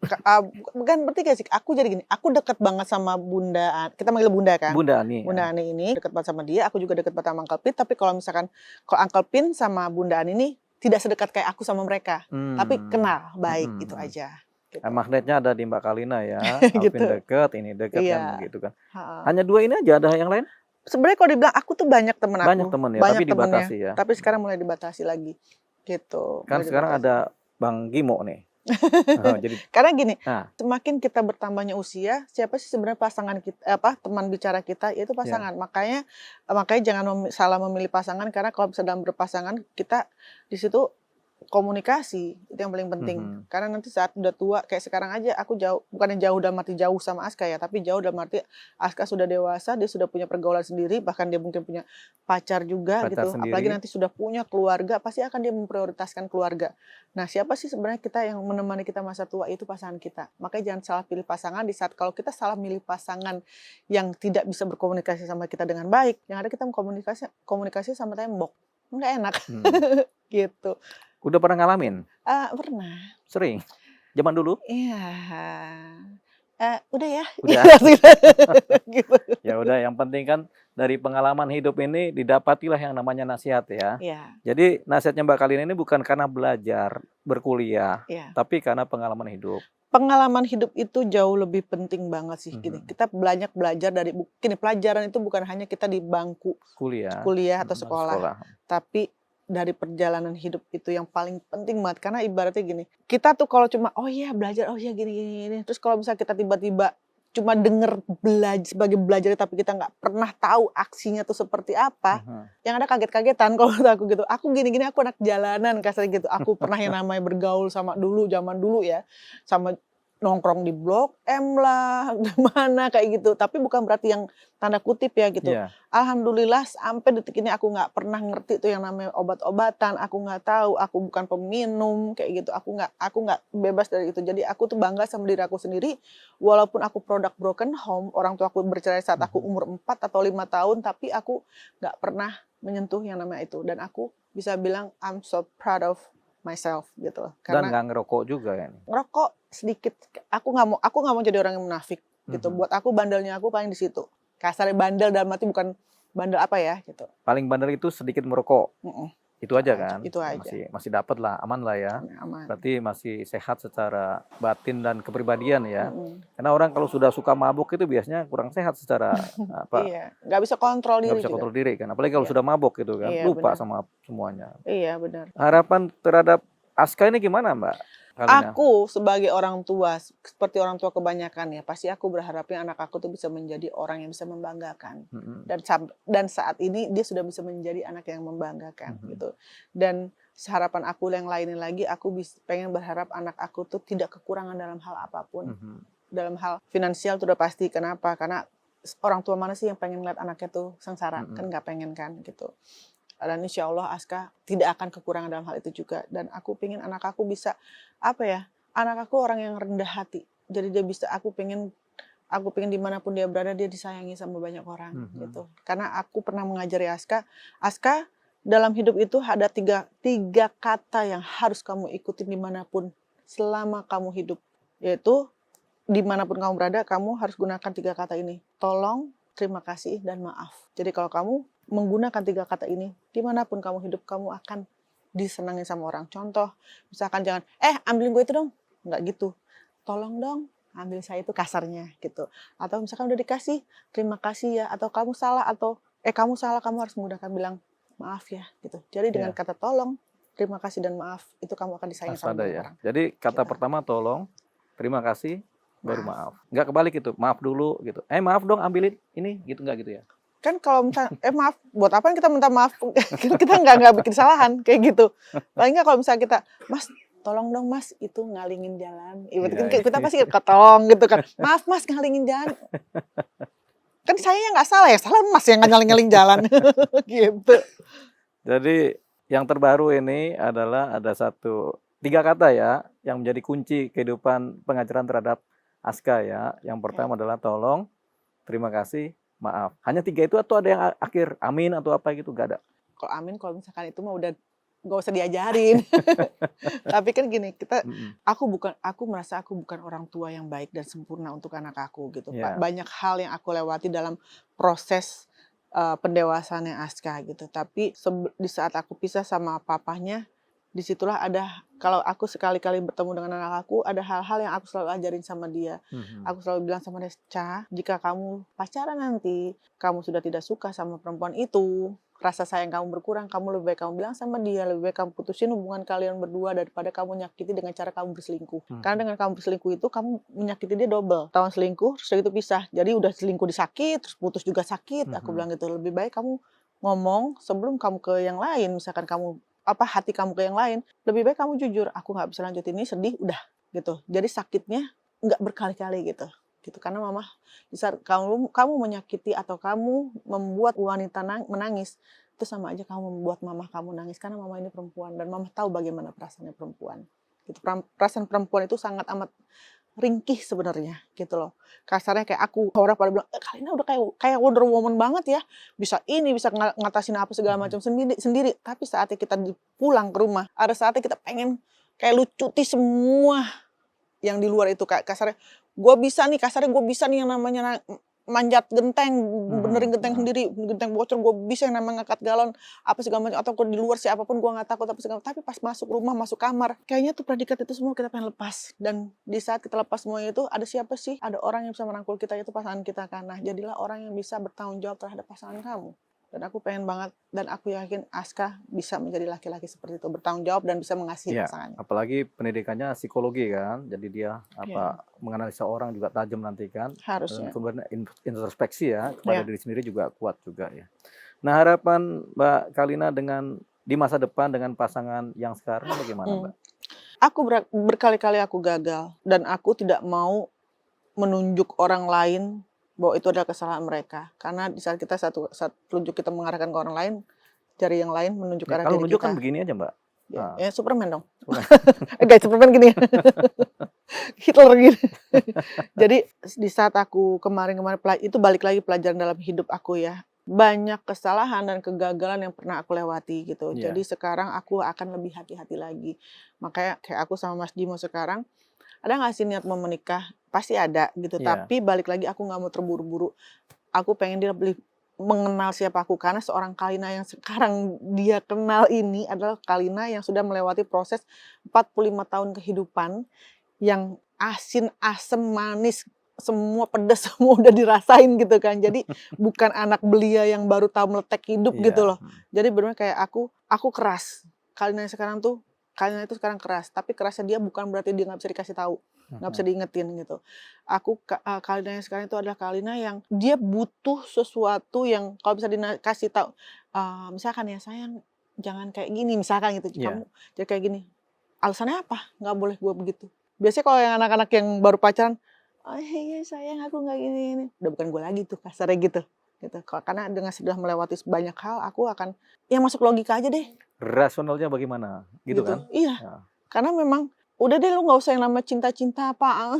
[SPEAKER 1] Bukan bertiga sih. Aku jadi gini, aku dekat banget sama Bunda. Kita manggil Bunda kan?
[SPEAKER 2] Bunda Ani.
[SPEAKER 1] Bunda Ani ini dekat banget sama dia. Aku juga dekat banget sama Uncle Pin. Tapi kalau misalkan Uncle Pin sama Bunda Ani ini tidak sedekat kayak aku sama mereka, tapi kenal baik itu
[SPEAKER 2] Mm-mm.
[SPEAKER 1] aja. Gitu.
[SPEAKER 2] Magnetnya ada di Mbak Kalina ya, Alvin
[SPEAKER 1] Gitu.
[SPEAKER 2] deket, ini deket kan
[SPEAKER 1] Iya.
[SPEAKER 2] begitu kan.
[SPEAKER 1] Heeh.
[SPEAKER 2] Hanya 2 ini aja, ada yang lain?
[SPEAKER 1] Sebenarnya kalau dibilang aku tuh banyak temen
[SPEAKER 2] Banyak
[SPEAKER 1] aku,
[SPEAKER 2] temen ya,
[SPEAKER 1] banyak
[SPEAKER 2] tapi
[SPEAKER 1] temennya,
[SPEAKER 2] dibatasi ya.
[SPEAKER 1] tapi sekarang mulai dibatasi lagi, gitu.
[SPEAKER 2] Kan
[SPEAKER 1] Mulai
[SPEAKER 2] sekarang
[SPEAKER 1] dibatasi.
[SPEAKER 2] ada Bang Gimo nih. Jadi,
[SPEAKER 1] Karena gini,
[SPEAKER 2] nah,
[SPEAKER 1] semakin kita bertambahnya usia, siapa sih sebenarnya pasangan kita, teman bicara kita, yaitu
[SPEAKER 2] ya.
[SPEAKER 1] pasangan. Makanya jangan salah memilih pasangan, karena kalau sedang berpasangan kita di situ komunikasi itu yang paling penting. Karena nanti saat udah tua kayak sekarang aja aku jauh, bukannya jauh dalam arti jauh sama Aska ya, tapi jauh dalam arti Aska sudah dewasa, dia sudah punya pergaulan sendiri, bahkan dia mungkin punya pacar juga
[SPEAKER 2] Pacar
[SPEAKER 1] gitu. Apalagi
[SPEAKER 2] sendiri.
[SPEAKER 1] nanti sudah punya keluarga, pasti akan dia memprioritaskan keluarga. Nah, siapa sih sebenarnya kita yang menemani kita masa tua, itu pasangan kita. Makanya jangan salah pilih pasangan. Di saat kalau kita salah milih pasangan yang tidak bisa berkomunikasi sama kita dengan baik, yang ada kita komunikasi sama tembok. Nggak enak. Gitu.
[SPEAKER 2] Udah pernah ngalamin?
[SPEAKER 1] Pernah.
[SPEAKER 2] Sering? Zaman dulu?
[SPEAKER 1] Iya. Udah ya.
[SPEAKER 2] Udah.
[SPEAKER 1] Gitu.
[SPEAKER 2] Ya udah, yang penting kan dari pengalaman hidup ini didapatilah yang namanya nasihat ya.
[SPEAKER 1] Iya.
[SPEAKER 2] Jadi nasihatnya Mbak Kalina ini bukan karena belajar, berkuliah,
[SPEAKER 1] Iya.
[SPEAKER 2] tapi karena pengalaman hidup.
[SPEAKER 1] Pengalaman hidup itu jauh lebih penting banget sih. Gini, kita banyak belajar dari pelajaran itu bukan hanya kita di bangku kuliah atau sekolah. Tapi dari perjalanan hidup itu yang paling penting banget. Karena ibaratnya gini, kita tuh kalau cuma oh iya belajar, oh iya gini. Terus kalau misalnya kita tiba-tiba cuma denger sebagai belajar, tapi kita nggak pernah tahu aksinya tuh seperti apa, yang ada kaget-kagetan kalau menurut aku gitu. Aku gini-gini, aku anak jalanan kasarnya gitu. Aku pernah yang namanya bergaul sama zaman dulu ya, sama nongkrong di Blok M lah, mana kayak gitu. Tapi bukan berarti yang tanda kutip ya gitu.
[SPEAKER 2] Iya.
[SPEAKER 1] Alhamdulillah sampai detik ini aku nggak pernah ngerti tuh yang namanya obat-obatan. Aku nggak tahu, aku bukan peminum kayak gitu. Aku nggak bebas dari itu. Jadi aku tuh bangga sama diri aku sendiri. Walaupun aku produk broken home, orang tua aku bercerai saat aku umur 4 atau 5 tahun, tapi aku nggak pernah menyentuh yang namanya itu. Dan aku bisa bilang I'm so proud of myself gitu.
[SPEAKER 2] Dan nggak ngerokok juga ya?
[SPEAKER 1] Ngerokok sedikit. Aku nggak mau jadi orang yang munafik gitu. Buat aku bandelnya aku paling di situ. Kasarnya bandel dalam arti bukan bandel apa ya gitu.
[SPEAKER 2] Paling bandel itu sedikit merokok. Itu aja kan?
[SPEAKER 1] Itu aja.
[SPEAKER 2] Masih dapat lah, aman lah ya.
[SPEAKER 1] Aman.
[SPEAKER 2] Berarti masih sehat secara batin dan kepribadian ya. Karena orang kalau sudah suka mabuk itu biasanya kurang sehat secara
[SPEAKER 1] Iya, nggak bisa kontrol diri.
[SPEAKER 2] Nggak bisa kontrol diri kan. Apalagi kalau sudah mabuk gitu kan, lupa
[SPEAKER 1] benar.
[SPEAKER 2] sama semuanya.
[SPEAKER 1] Iya benar.
[SPEAKER 2] Harapan terhadap Aska ini gimana Mbak Kalina?
[SPEAKER 1] Aku sebagai orang tua, seperti orang tua kebanyakan ya, pasti aku berharapnya anak aku tuh bisa menjadi orang yang bisa membanggakan. Dan saat ini dia sudah bisa menjadi anak yang membanggakan gitu. Dan harapan aku yang lainnya lagi, aku pengen berharap anak aku tuh tidak kekurangan dalam hal apapun. Dalam hal finansial tuh udah pasti. Kenapa? Karena orang tua mana sih yang pengen lihat anaknya tuh sengsara? Kan nggak pengen kan gitu. Dan insya Allah Aska tidak akan kekurangan dalam hal itu juga. Dan aku pengen anak aku bisa, anak aku orang yang rendah hati. Jadi dia bisa, aku pengen dimanapun dia berada, dia disayangi sama banyak orang gitu. Karena aku pernah mengajari Aska dalam hidup itu ada tiga kata yang harus kamu ikutin dimanapun selama kamu hidup. Yaitu dimanapun kamu berada, kamu harus gunakan 3 kata ini. Tolong, terima kasih, dan maaf. Jadi kalau kamu menggunakan 3 kata ini, dimanapun kamu hidup, kamu akan disenangi sama orang. Contoh, misalkan jangan, ambilin gue itu dong. Nggak gitu. Tolong dong, ambil saya itu, kasarnya gitu. Atau misalkan udah dikasih, terima kasih ya. Atau kamu salah, kamu harus menggunakan bilang, maaf ya gitu. Jadi dengan kata tolong, terima kasih, dan maaf, itu kamu akan disayangi sama orang.
[SPEAKER 2] Jadi kata pertama tolong, terima kasih, baru maaf. Nggak kebalik itu, maaf dulu gitu. Maaf dong, ambilin ini, gitu nggak gitu ya?
[SPEAKER 1] Kan kalau misalnya, maaf, buat apa kita minta maaf? Kita nggak bikin kesalahan, kayak gitu. Paling nggak kalau misalnya kita, Mas, tolong dong Mas, itu ngalingin jalan. Kita pasti tolong gitu kan. Maaf Mas, ngalingin jalan. Kan saya nggak salah ya, salah Mas yang ngaling-ngaling jalan. Gitu.
[SPEAKER 2] Jadi yang terbaru ini adalah ada 3 kata ya, yang menjadi kunci kehidupan pengajaran terhadap Aska ya. Yang pertama adalah tolong, terima kasih, maaf. Hanya 3 itu atau ada yang akhir amin atau apa gitu? Gak ada.
[SPEAKER 1] Kalau amin, kalau misalkan itu mah udah gak usah diajarin. Tapi kan gini, aku merasa aku bukan orang tua yang baik dan sempurna untuk anak aku gitu. Banyak hal yang aku lewati dalam proses pendewasaannya Aska gitu. Tapi di saat aku pisah sama papahnya, Disitulah ada, kalau aku sekali-kali bertemu dengan anak aku, ada hal-hal yang aku selalu ajarin sama dia. Aku selalu bilang sama dia, Ca, jika kamu pacaran nanti, kamu sudah tidak suka sama perempuan itu, rasa sayang kamu berkurang, kamu lebih baik kamu bilang sama dia, lebih baik kamu putusin hubungan kalian berdua daripada kamu nyakiti dengan cara kamu berselingkuh. Karena dengan kamu berselingkuh itu, kamu menyakiti dia double. Tahun selingkuh, terus itu pisah. Jadi udah selingkuh disakit, terus putus juga sakit. Aku bilang gitu, lebih baik kamu ngomong sebelum kamu ke yang lain, misalkan kamu hati kamu ke yang lain, lebih baik kamu jujur, aku nggak bisa lanjutin ini, sedih, udah gitu. Jadi sakitnya nggak berkali-kali gitu. Karena mama, di saat kamu menyakiti atau kamu membuat wanita menangis, itu sama aja kamu membuat mama kamu nangis, karena mama ini perempuan dan mama tahu bagaimana perasaannya perempuan. Gitu. Perasaan perempuan itu sangat amat ringkih sebenarnya gitu loh. Kasarnya kayak aku, orang pada bilang, Kalina udah kayak Wonder Woman banget ya, bisa ini, bisa ngatasin apa segala macam sendiri. Tapi saatnya kita pulang ke rumah, ada saatnya kita pengen kayak lucuti semua yang di luar itu, kayak kasarnya gue bisa nih yang namanya manjat genteng, benerin genteng sendiri, genteng bocor gue bisa, yang namanya ngangkat galon apa segala macam, atau di luar siapapun gue nggak takut apa segala macam. Tapi pas masuk rumah, masuk kamar, kayaknya tuh predikat itu semua kita pengen lepas. Dan di saat kita lepas semuanya itu, ada siapa sih? Ada orang yang bisa merangkul kita, itu pasangan kita kan. Nah, jadilah orang yang bisa bertanggung jawab terhadap pasangan kamu. Dan aku pengen banget, dan aku yakin Aska bisa menjadi laki-laki seperti itu, bertanggung jawab dan bisa mengasihi pasangannya.
[SPEAKER 2] Apalagi pendidikannya psikologi kan, jadi dia menganalisa orang juga tajam nanti kan.
[SPEAKER 1] Harusnya.
[SPEAKER 2] Kemudian introspeksi ya kepada diri sendiri juga kuat juga ya. Nah, harapan Mbak Kalina di masa depan dengan pasangan yang sekarang bagaimana, Mbak?
[SPEAKER 1] Aku berkali-kali aku gagal, dan aku tidak mau menunjuk orang lain bahwa itu adalah kesalahan mereka. Karena di saat telunjuk kita mengarahkan ke orang lain, jari yang lain menunjuk ke arah
[SPEAKER 2] Kalau
[SPEAKER 1] diri
[SPEAKER 2] menunjuk
[SPEAKER 1] kita.
[SPEAKER 2] kan begini aja, Mbak.
[SPEAKER 1] Ya Superman dong. Guys, Superman gini ya. Hitler gitu. Jadi di saat aku kemarin itu balik lagi pelajaran dalam hidup aku ya. Banyak kesalahan dan kegagalan yang pernah aku lewati gitu. Jadi sekarang aku akan lebih hati-hati lagi. Makanya kayak aku sama Mas Jimo sekarang, ada nggak sih niat mau menikah? Pasti ada gitu. Tapi balik lagi aku nggak mau terburu-buru. Aku pengen dia lebih mengenal siapa aku, karena seorang Kalina yang sekarang dia kenal ini adalah Kalina yang sudah melewati proses 45 tahun kehidupan yang asin, asem, manis, semua pedas semua udah dirasain gitu kan. Jadi bukan anak belia yang baru tahu meletek hidup gitu loh. Jadi benar kayak aku keras. Kalina itu sekarang keras, tapi kerasnya dia bukan berarti dia nggak bisa dikasih tahu, nggak bisa diingetin gitu. Kalina yang sekarang itu adalah Kalina yang dia butuh sesuatu yang kalau bisa dikasih tahu, misalkan ya, sayang jangan kayak gini, misalkan gitu, kamu jadi kayak gini, alasannya apa? Nggak boleh gue begitu. Biasanya kalau yang anak-anak yang baru pacaran, oh iya sayang aku nggak gini, udah bukan gue lagi tuh kasarnya gitu. Karena dengan sudah melewati banyak hal, aku akan yang masuk logika aja deh.
[SPEAKER 2] Rasionalnya bagaimana? Gitu kan?
[SPEAKER 1] Iya. Karena memang udah deh, lu nggak usah yang namanya cinta-cinta apa,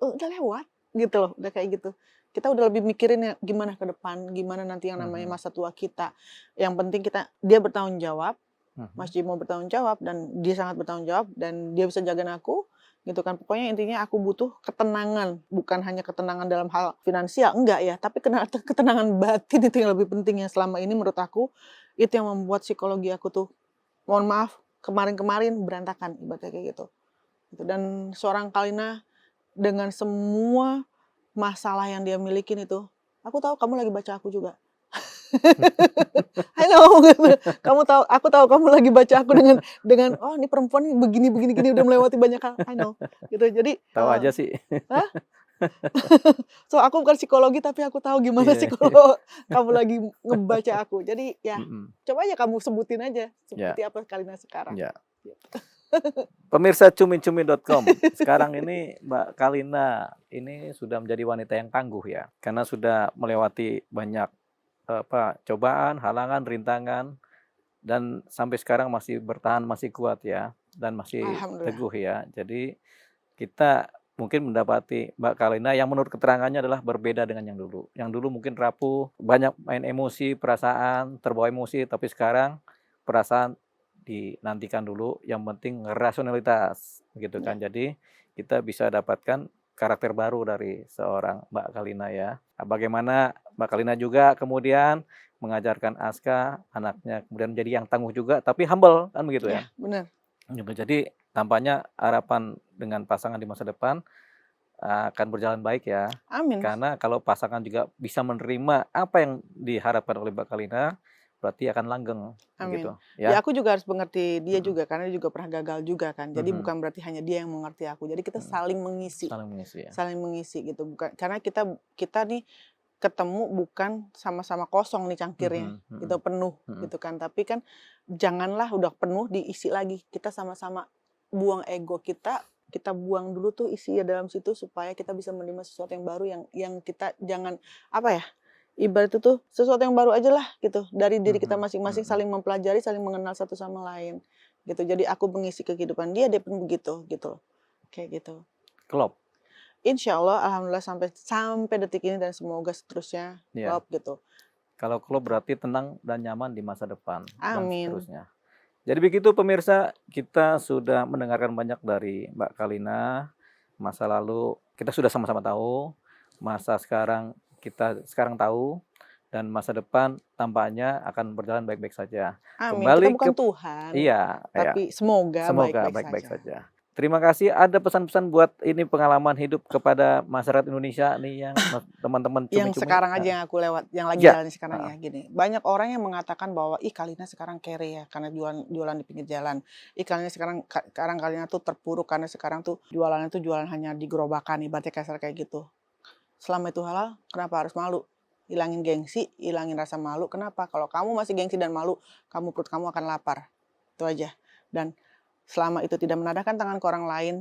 [SPEAKER 1] udah lewat gitu loh, udah kayak gitu. Kita udah lebih mikirin ya gimana ke depan, gimana nanti yang namanya masa tua kita. Yang penting dia bertanggung jawab, Mas Jimo bertanggung jawab, dan dia sangat bertanggung jawab, dan dia bisa jagain aku gitu kan. Pokoknya intinya aku butuh ketenangan, bukan hanya ketenangan dalam hal finansial, enggak ya, tapi ketenangan batin itu yang lebih penting, yang selama ini menurut aku itu yang membuat psikologi aku tuh, mohon maaf, kemarin-kemarin berantakan ibaratnya kayak gitu. Dan seorang Kalina dengan semua masalah yang dia milikin itu, aku tahu kamu lagi baca aku juga. I know, aku tahu kamu lagi baca aku dengan oh ini perempuan nih begini udah melewati banyak hal. I know gitu. Jadi
[SPEAKER 2] tahu aja sih.
[SPEAKER 1] So aku bukan psikologi, tapi aku tahu gimana sih kalau kamu lagi ngebaca aku. Jadi ya coba aja kamu sebutin aja seperti apa Kalina sekarang.
[SPEAKER 2] Pemirsa cumi-cumi.com, sekarang ini Mbak Kalina ini sudah menjadi wanita yang tangguh ya, karena sudah melewati banyak cobaan, halangan, rintangan, dan sampai sekarang masih bertahan, masih kuat ya, dan masih teguh ya. Jadi kita mungkin mendapati Mbak Kalina yang menurut keterangannya adalah berbeda dengan yang dulu. Yang dulu mungkin rapuh, banyak main emosi, perasaan, terbawa emosi, tapi sekarang perasaan dinantikan dulu, yang penting rasionalitas gitu kan. Jadi kita bisa dapatkan karakter baru dari seorang Mbak Kalina ya. Bagaimana Mbak Kalina juga kemudian mengajarkan Aska, anaknya kemudian menjadi yang tangguh juga, tapi humble kan begitu ya.
[SPEAKER 1] Benar.
[SPEAKER 2] Jadi tampaknya harapan dengan pasangan di masa depan akan berjalan baik ya.
[SPEAKER 1] Amin.
[SPEAKER 2] Karena kalau pasangan juga bisa menerima apa yang diharapkan oleh Mbak Kalina, berarti akan langgeng.
[SPEAKER 1] Amin.
[SPEAKER 2] Gitu,
[SPEAKER 1] Ya
[SPEAKER 2] ya.
[SPEAKER 1] aku juga harus mengerti dia
[SPEAKER 2] Mhm.
[SPEAKER 1] juga karena dia juga pernah gagal juga kan. Jadi
[SPEAKER 2] Mhm.
[SPEAKER 1] bukan berarti hanya dia yang mengerti aku. Jadi kita
[SPEAKER 2] Mhm.
[SPEAKER 1] saling mengisi,
[SPEAKER 2] Saling mengisi ya.
[SPEAKER 1] saling mengisi gitu. Bukan karena kita nih ketemu bukan sama-sama kosong nih cangkirnya,
[SPEAKER 2] Mhm.
[SPEAKER 1] gitu penuh
[SPEAKER 2] Mhm.
[SPEAKER 1] gitu kan. Tapi kan janganlah udah penuh diisi lagi. Kita sama-sama buang ego kita buang dulu tuh isi dalam situ supaya kita bisa menerima sesuatu yang baru yang kita jangan apa ya? Ibarat itu tuh sesuatu yang baru aja lah gitu. Dari diri kita
[SPEAKER 2] Mhm.
[SPEAKER 1] masing-masing
[SPEAKER 2] Mhm.
[SPEAKER 1] saling mempelajari, saling mengenal satu sama lain. Gitu. Jadi aku mengisi kehidupan dia pun begitu gitu. Kayak gitu.
[SPEAKER 2] Klop.
[SPEAKER 1] Insya Allah, alhamdulillah sampai detik ini dan semoga seterusnya
[SPEAKER 2] Iya.
[SPEAKER 1] klop gitu.
[SPEAKER 2] Kalau klop berarti tenang dan nyaman di masa depan dan
[SPEAKER 1] Amin.
[SPEAKER 2] seterusnya. Jadi begitu pemirsa, kita sudah mendengarkan banyak dari Mbak Kalina. Masa lalu kita sudah sama-sama tahu, masa sekarang kita sekarang tahu, dan masa depan tampaknya akan berjalan baik-baik saja.
[SPEAKER 1] Amin.
[SPEAKER 2] Kembali
[SPEAKER 1] Kita bukan Tuhan,
[SPEAKER 2] iya,
[SPEAKER 1] tapi semoga
[SPEAKER 2] semoga
[SPEAKER 1] baik-baik
[SPEAKER 2] baik-baik
[SPEAKER 1] saja.
[SPEAKER 2] saja. Terima kasih. Ada pesan-pesan buat ini pengalaman hidup kepada masyarakat Indonesia nih yang teman-teman
[SPEAKER 1] Yang
[SPEAKER 2] cumi-cumi.
[SPEAKER 1] sekarang aja yang aku lewat, yang lagi
[SPEAKER 2] Ya.
[SPEAKER 1] jalan sekarang ya gini. Banyak orang yang mengatakan bahwa ih Kalina sekarang kere ya karena jualan di pinggir jalan. Ih Kalina sekarang Kalina tuh terpuruk karena sekarang tuh jualannya tuh jualan hanya di gerobakan ibaratnya kasar kayak gitu. Selama itu halal, kenapa harus malu? Hilangin gengsi, hilangin rasa malu. Kenapa? Kalau kamu masih gengsi dan malu, perut kamu akan lapar. Itu aja. Dan selama itu tidak menadahkan tangan ke orang lain,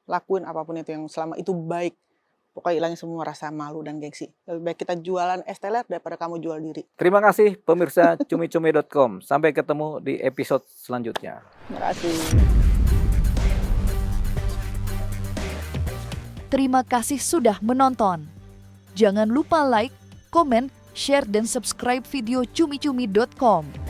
[SPEAKER 1] lakuin apapun itu yang selama itu baik. Pokoknya hilangin semua rasa malu dan gengsi. Lebih baik kita jualan es teler daripada kamu jual diri.
[SPEAKER 2] Terima kasih pemirsa cumi-cumi.com. Sampai ketemu di episode selanjutnya.
[SPEAKER 1] Terima kasih.
[SPEAKER 3] Terima kasih sudah menonton. Jangan lupa like, komen, share, dan subscribe video cumi-cumi.com.